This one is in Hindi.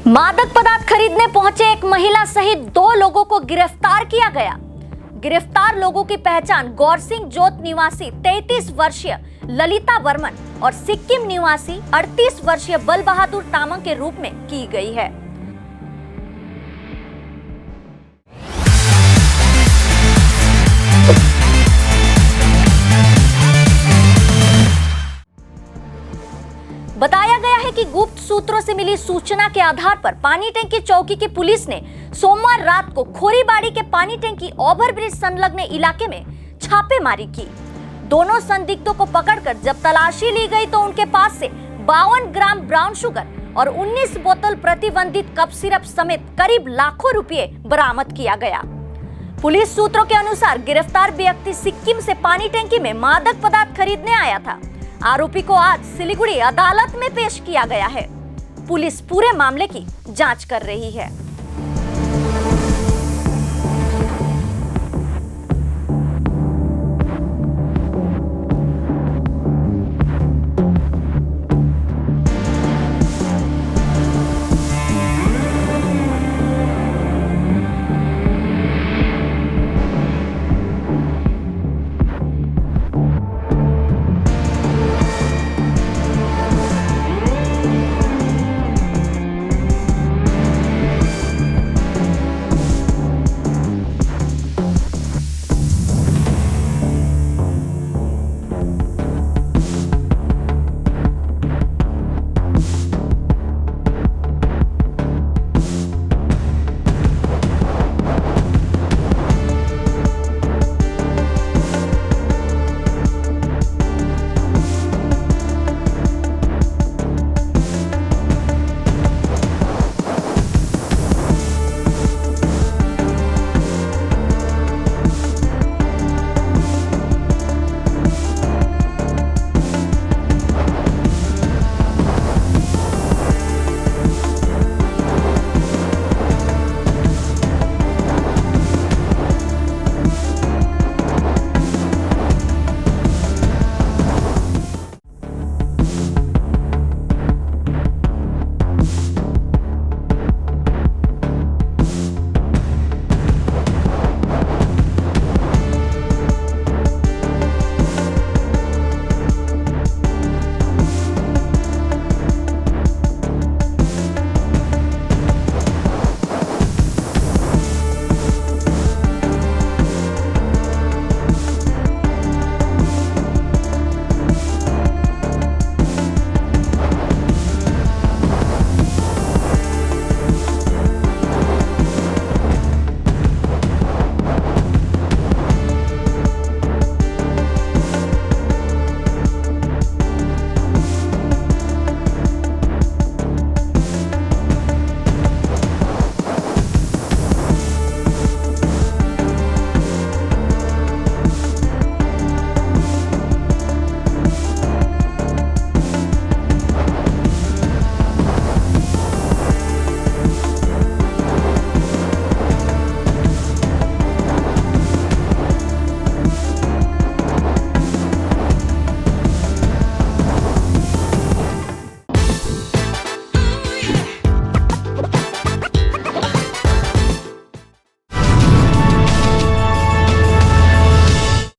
मादक पदार्थ खरीदने पहुंचे एक महिला सहित 2 लोगों को गिरफ्तार किया गया। गिरफ्तार लोगों की पहचान गौरसिंह जोत निवासी 33 वर्षीय ललिता वर्मन और सिक्किम निवासी 38 वर्षीय बल बहादुर तामंग के रूप में की गई है। बताया गया है कि गुप्त सूत्रों से मिली सूचना के आधार पर पानी टंकी चौकी की पुलिस ने सोमवार रात को खोरीबाड़ी के पानी टंकी ओवरब्रिज संलग्न इलाके में छापेमारी की। दोनों संदिग्धों को पकड़कर जब तलाशी ली गई तो उनके पास से 52 ग्राम ब्राउन शुगर और 19 बोतल प्रतिबंधित कप सिरप समेत करीब लाखों रुपए बरामद किया गया। पुलिस सूत्रों के अनुसार गिरफ्तार व्यक्ति सिक्किम से पानी टंकी में मादक पदार्थ खरीदने आया था। आरोपी को आज सिलीगुड़ी अदालत में पेश किया गया है। पुलिस पूरे मामले की जांच कर रही है।